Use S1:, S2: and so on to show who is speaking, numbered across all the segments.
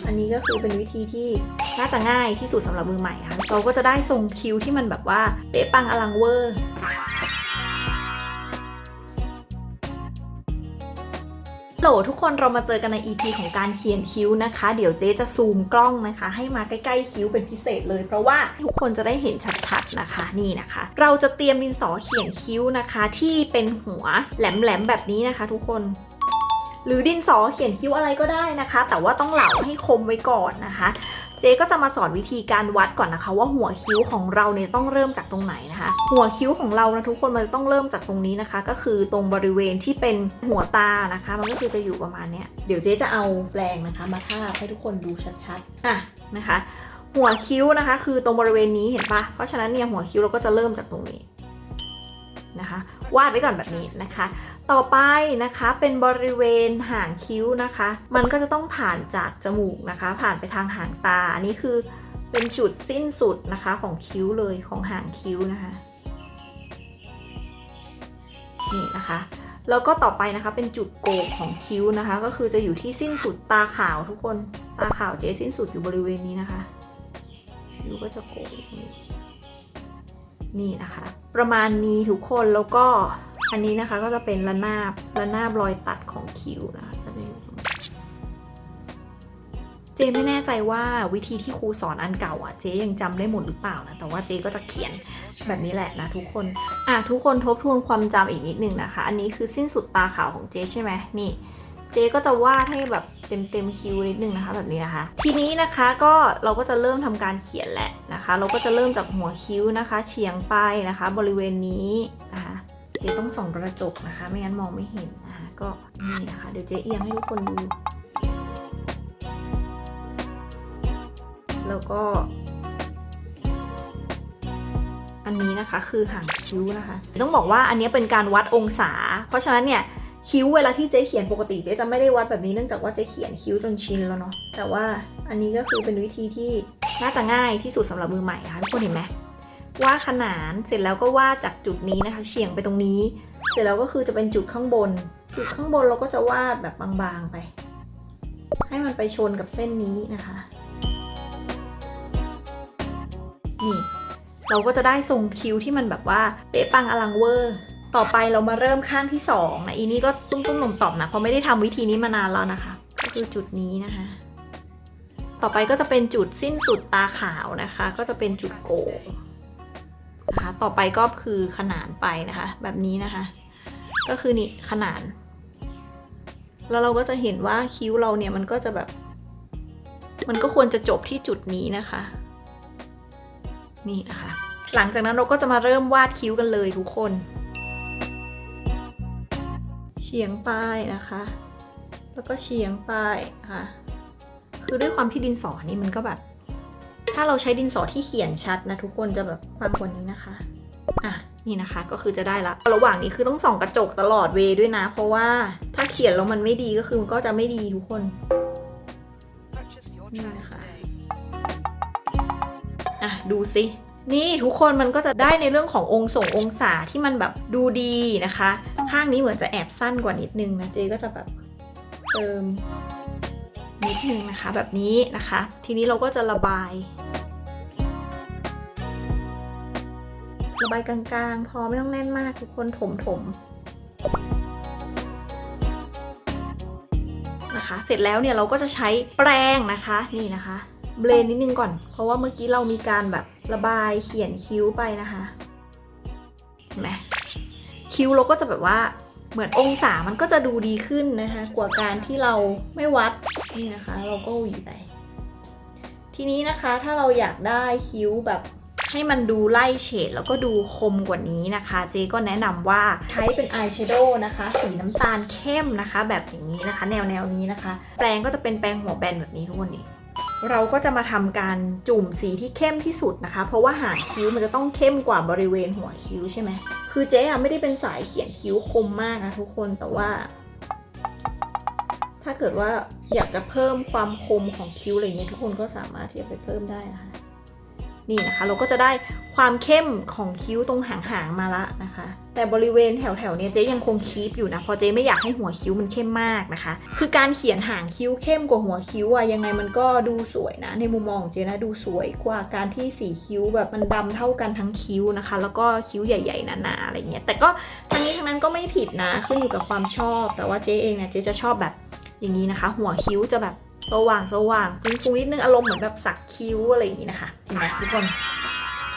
S1: อันนี้ก็คือเป็นวิธีที่น่าจะง่ายที่สุดสำหรับมือใหม่นะคะเราก็จะได้ทรงคิ้วที่มันแบบว่าเป๊ะปังอลังเวอร์โหลทุกคนเรามาเจอกันใน EP ของการเขียนคิ้วนะคะเดี๋ยวเจ๊จะซูมกล้องนะคะให้มาใกล้ๆคิ้วเป็นพิเศษเลยเพราะว่าทุกคนจะได้เห็นชัดๆนะคะนี่นะคะเราจะเตรียมดินสอเขียนคิ้วนะคะที่เป็นหัวแหลมๆแบบนี้นะคะทุกคนหรือดินสอเขียนคิ้วอะไรก็ได้นะคะแต่ว่าต้องเหลาให้คมไว้ก่อนนะคะเจ๊ก็จะมาสอนวิธีการวัดก่อนนะคะว่าหัวคิ้วของเราเนี่ยต้องเริ่มจากตรงไหนนะคะหัวคิ้วของเรานะทุกคนมันต้องเริ่มจากตรงนี้นะคะก็คือตรงบริเวณที่เป็นหัวตานะคะมันก็คือจะอยู่ประมาณเนี้ยเดี๋ยวเจ๊จะเอาแปรงนะคะมาทาบให้ทุกคนดูชัดๆนะคะหัวคิ้วนะคะคือตรงบริเวณนี้เห็นปะเพราะฉะนั้นเนี่ยหัวคิ้วเราก็จะเริ่มจากตรงนี้นะคะวาดไว้ก่อนแบบนี้นะคะต่อไปนะคะเป็นบริเวณหางคิ้วนะคะมันก็จะต้องผ่านจากจมูกนะคะผ่านไปทางหางตาอันนี้คือเป็นจุดสิ้นสุดนะคะของคิ้วเลยของหางคิ้วนะคะนี่นะคะแล้วก็ต่อไปนะคะเป็นจุดโกงของคิ้วนะคะก็คือจะอยู่ที่สิ้นสุดตาขาวทุกคนตาขาวเจ๊สิ้นสุดอยู่บริเวณนี้นะคะคิ้วก็จะโกงนี่นะคะประมาณนี้ทุกคนแล้วก็อันนี้นะคะก็จะเป็นระนาบรอยตัดของคิ้วนะคะเจไม่แน่ใจว่าวิธีที่ครูสอนอันเก่าเจยังจำได้หมดหรือเปล่านะแต่ว่าเจก็จะเขียนแบบนี้แหละนะทุกคนทุกคนทบทวนความจำอีกนิดนึงนะคะอันนี้คือสิ้นสุดตาขาวของเจใช่ไหมนี่เจก็จะวาดให้แบบเต็มคิ้วนิดนึงนะคะแบบนี้นะคะทีนี้นะคะก็เราก็จะเริ่มทำการเขียนแหละนะคะเราก็จะเริ่มจากหัวคิ้วนะคะเฉียงไปนะคะบริเวณนี้นะคะเจต้องส่องกระจกนะคะไม่งั้นมองไม่เห็นนะคะก็นี่นะคะเดี๋ยวเจเอียงให้ทุกคนดูแล้วก็อันนี้นะคะคือหางคิ้วนะคะต้องบอกว่าอันนี้เป็นการวัดองศาเพราะฉะนั้นเนี่ยคิ้วเวลาที่เจ๊เขียนปกติเจ๊จะไม่ได้วัดแบบนี้เนื่องจากว่าเจ๊เขียนคิ้วจนชินแล้วเนาะแต่ว่าอันนี้ก็คือเป็นวิธีที่น่าจะง่ายที่สุดสำหรับมือใหม่นะคะทุกคนเห็นไหมวาดขนานเสร็จแล้วก็วาดจากจุดนี้นะคะเฉียงไปตรงนี้เสร็จแล้วก็คือจะเป็นจุดข้างบนเราก็จะวาดแบบบางๆไปให้มันไปชนกับเส้นนี้นะคะนี่เราก็จะได้ทรงคิ้วที่มันแบบว่าเป๊ะปังอลังเวอร์ต่อไปเรามาเริ่มข้างที่2นะอีนี้ก็ตุ้มๆต่อมๆนะเพราะไม่ได้ทำวิธีนี้มานานแล้วนะคะก็คือจุดนี้นะคะต่อไปก็จะเป็นจุดสิ้นสุดตาขาวนะคะก็จะเป็นจุดโกงนะคะต่อไปก็คือขนานไปนะคะแบบนี้นะคะก็คือนี่ขนานแล้วเราก็จะเห็นว่าคิ้วเราเนี่ยมันก็จะแบบมันก็ควรจะจบที่จุดนี้นะคะนี่นะคะหลังจากนั้นเราก็จะมาเริ่มวาดคิ้วกันเลยทุกคนเฉียงปลายนะคะแล้วก็เฉียงปลายค่ะคือด้วยความที่ดินสอนี่มันก็แบบถ้าเราใช้ดินสอที่เขียนชัดนะทุกคนจะแบบฟังกว่านี้นะคะนี่นะคะก็คือจะได้ละระหว่างนี้คือต้องส่องกระจกตลอดเวย์ด้วยนะเพราะว่าถ้าเขียนแล้วมันไม่ดีก็คือมันก็จะไม่ดีทุกคนนี่นะคะดูสินี่ทุกคนมันก็จะได้ในเรื่องขององศาที่มันแบบดูดีนะคะข้างนี้เหมือนจะแอบสั้นกว่านิดนึงนะเจก็จะแบบเติมนิดนึงนะคะแบบนี้นะคะทีนี้เราก็จะระบายกลางๆพอไม่ต้องแน่นมากทุกคนถมนะคะเสร็จแล้วเนี่ยเราก็จะใช้แปรงนะคะนี่นะคะเบลนนิดนึงก่อนเพราะว่าเมื่อกี้เรามีการแบบระบายเขียนคิ้วไปนะคะเห็นไหมคิ้วเราก็จะแบบว่าเหมือนองศามันก็จะดูดีขึ้นนะคะกว่าการที่เราไม่วัดนี่นะคะเราก็หวีไปทีนี้นะคะถ้าเราอยากได้คิ้วแบบให้มันดูไล่เฉดแล้วก็ดูคมกว่านี้นะคะเจก็แนะนำว่าใช้เป็นอายแชโดว์นะคะสีน้ำตาลเข้มนะคะแบบอย่างนี้นะคะแนวนี้นะคะแปรงก็จะเป็นแปรงหัวแบนแบบนี้ทุกคนนี่เราก็จะมาทำการจุ่มสีที่เข้มที่สุดนะคะเพราะว่าหางคิ้วมันจะต้องเข้มกว่าบริเวณหัวคิ้วใช่ไหมคือเจ๊ไม่ได้เป็นสายเขียนคิ้วคมมากนะทุกคนแต่ว่าถ้าเกิดว่าอยากจะเพิ่มความคมของคิ้วอะไรเงี้ยทุกคนก็สามารถที่จะไปเพิ่มได้นะคะ นี่นะคะเราก็จะได้ความเข้มของคิ้วตรงหางๆมาละนะคะแต่บริเวณแถวๆนี้เจ๊ยังคงคีปอยู่นะเพราะเจ๊ไม่อยากให้หัวคิ้วมันเข้มมากนะคะคือการเขียนหางคิ้วเข้มกว่าหัวคิ้วอะยังไงมันก็ดูสวยนะในมุมมองของเจ๊นะดูสวยกว่าการที่สีคิ้วแบบมันดำเท่ากันทั้งคิ้วนะคะแล้วก็คิ้วใหญ่ๆหนาๆอะไรเงี้ยแต่ก็ทั้งนี้ทั้งนั้นก็ไม่ผิดนะขึ้นอยู่กับความชอบแต่ว่าเจ๊เองเนี่ยเจ๊จะชอบแบบอย่างนี้นะคะหัวคิ้วจะแบบสว่างฟุ้งๆนิดนึงอารมณ์เหมือนแบบสักคิ้วอะไรอย่างนี้นะคะเห็นไหมทุกคน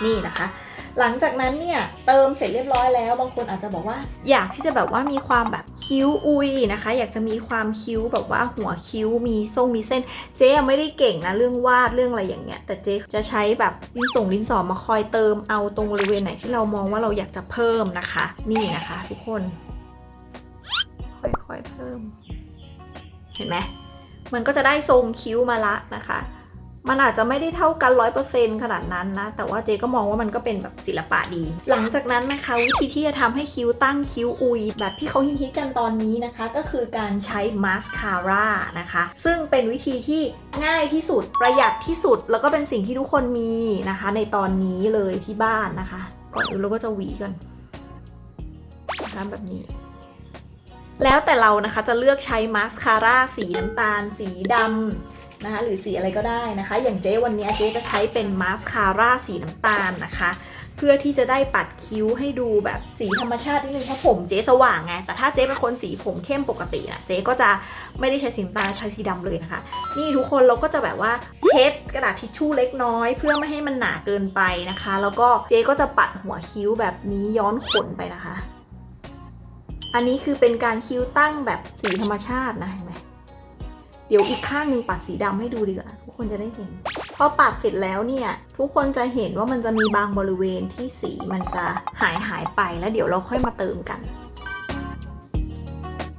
S1: นี่นะคะหลังจากนั้นเนี่ยเติมเสร็จเรียบร้อยแล้วบางคนอาจจะบอกว่าอยากที่จะแบบว่ามีความแบบคิ้วอุยนะคะอยากจะมีความคิ้วแบบว่าหัวคิ้วมีเส้นเจ๊ยังไม่ได้เก่งนะเรื่องวาดเรื่องอะไรอย่างเงี้ยแต่เจ๊จะใช้แบบดินสอมาคอยเติมเอาตรงบริเวณไหนที่เรามองว่าเราอยากจะเพิ่มนะคะนี่นะคะทุกคนค่อยๆเพิ่มเห็นไหมมันก็จะได้ทรงคิ้วมาละนะคะมันอาจจะไม่ได้เท่ากัน 100% ขนาดนั้นนะแต่ว่าเจ๊ก็มองว่ามันก็เป็นแบบศิลปะดีหลังจากนั้นนะคะวิธีที่จะทำให้คิ้วตั้งคิ้วอุยแบบที่เขาฮิตกันตอนนี้นะคะก็คือการใช้มาสคาร่านะคะซึ่งเป็นวิธีที่ง่ายที่สุดประหยัดที่สุดแล้วก็เป็นสิ่งที่ทุกคนมีนะคะในตอนนี้เลยที่บ้านนะคะก่อนอื่นเราก็จะหวีกันนะคะแบบนี้แล้วแต่เรานะคะจะเลือกใช้มาสคาร่าสีน้ำตาลสีดำนะคะหรือสีอะไรก็ได้นะคะอย่างเจ๊วันนี้เจ๊จะใช้เป็นมาสคาร่าสีน้ำตาลนะคะเพื่อที่จะได้ปัดคิ้วให้ดูแบบสีธรรมชาตินิดนึงเพราะผมเจ๊สว่างไงแต่ถ้าเจ๊เป็นคนสีผมเข้มปกตินะเจ๊ก็จะไม่ได้ใช้สีน้ำตาลใช้สีดำเลยนะคะนี่ทุกคนเราก็จะแบบว่าเช็ดกระดาษทิชชู่เล็กน้อยเพื่อไม่ให้มันหนาเกินไปนะคะแล้วก็เจ๊ก็จะปัดหัวคิ้วแบบนี้ย้อนขนไปนะคะอันนี้คือเป็นการคิ้วตั้งแบบสีธรรมชาตินะเห็นไหมเดี๋ยวอีกข้างหนึ่งปัดสีดำให้ดูดีกว่าทุกคนจะได้เห็นพอปัดเสร็จแล้วเนี่ยทุกคนจะเห็นว่ามันจะมีบางบริเวณที่สีมันจะหายไปแล้วเดี๋ยวเราค่อยมาเติมกัน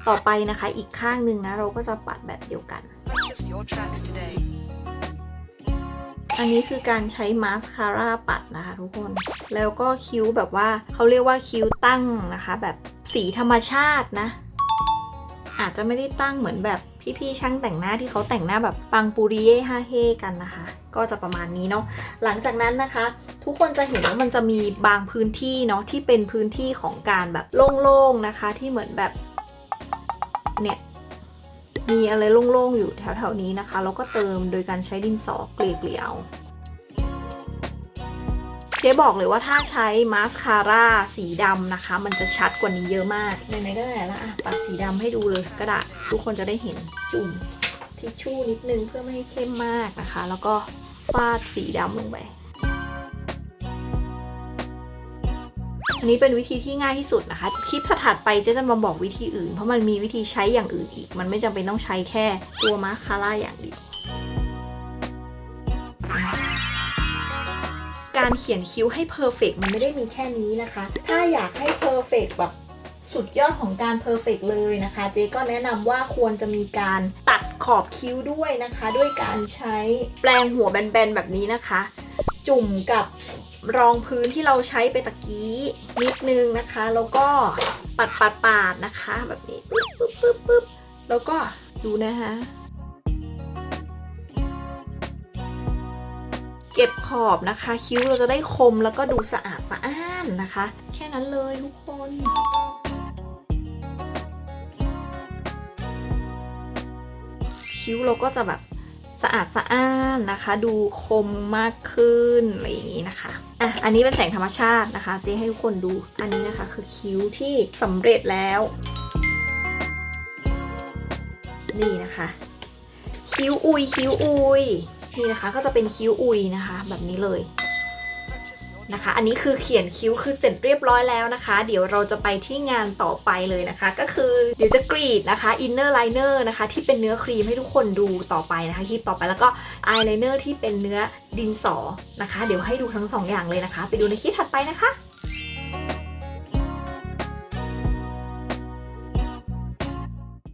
S1: ต่อไปนะคะอีกข้างหนึ่งนะเราก็จะปัดแบบเดียวกันอันนี้คือการใช้มาสคาร่าปัดนะคะทุกคนแล้วก็คิ้วแบบว่าเขาเรียกว่าคิ้วตั้งนะคะแบบสีธรรมชาตินะอาจจะไม่ได้ตั้งเหมือนแบบพี่ๆช่างแต่งหน้าที่เขาแต่งหน้าแบบปังปูริเย่ฮาเฮกันนะคะก็จะประมาณนี้เนาะหลังจากนั้นนะคะทุกคนจะเห็นว่ามันจะมีบางพื้นที่เนาะที่เป็นพื้นที่ของการแบบโล่งๆนะคะที่เหมือนแบบเนี่ยมีอะไรโล่งๆอยู่แถวๆนี้นะคะแล้วก็เติมโดยการใช้ดินสอเกลี่ยเจ๊บอกเลยว่าถ้าใช้มาสคาร่าสีดำนะคะมันจะชัดกว่านี้เยอะมากไหนๆก็ได้แล้วอ่ะปัดสีดำให้ดูเลยกระดาษทุกคนจะได้เห็นจุ่มทิชชู่นิดนึงเพื่อไม่ให้เข้มมากนะคะแล้วก็ฟาดสีดำลงไปอันนี้เป็นวิธีที่ง่ายที่สุดนะคะคลิปถัดไปเจ๊จะมาบอกวิธีอื่นเพราะมันมีวิธีใช้อย่างอื่นอีกมันไม่จำเป็นต้องใช้แค่ตัวมาสคาร่าอย่างเดียวการเขียนคิ้วให้เพอร์เฟกต์มันไม่ได้มีแค่นี้นะคะถ้าอยากให้เพอร์เฟกต์แบบสุดยอดของการเพอร์เฟกต์เลยนะคะเจ๊ก็แนะนำว่าควรจะมีการตัดขอบคิ้วด้วยนะคะด้วยการใช้แปรงหัวแบนๆแบบนี้นะคะจุ่มกับรองพื้นที่เราใช้ไปตะกี้นิดนึงนะคะแล้วก็ปาดนะคะแบบนี้ปึ๊บแล้วก็ดูนะคะเก็บขอบนะคะคิ้วเราจะได้คมแล้วก็ดูสะอาดสะอ้านนะคะแค่นั้นเลยทุกคนคิ้วเราก็จะแบบสะอาดสะอ้านนะคะดูคมมากขึ้นอะไรอย่างนี้นะคะอันนี้เป็นแสงธรรมชาตินะคะเจ๊ให้ทุกคนดูอันนี้นะคะคือคิ้วที่สำเร็จแล้วนี่นะคะคิ้วอุยนี่นะคะก็จะเป็นคิ้วอุยนะคะแบบนี้เลยนะคะอันนี้คือเขียนคิ้วคือเสร็จเรียบร้อยแล้วนะคะเดี๋ยวเราจะไปที่งานต่อไปเลยนะคะก็คือเดี๋ยวจะกรีดนะคะอินเนอร์ไลเนอร์นะคะที่เป็นเนื้อครีมให้ทุกคนดูต่อไปนะคะคลิปต่อไปแล้วก็อายไลเนอร์ที่เป็นเนื้อดินสอนะคะเดี๋ยวให้ดูทั้ง2 อย่างเลยนะคะไปดูในคลิปถัดไปนะคะ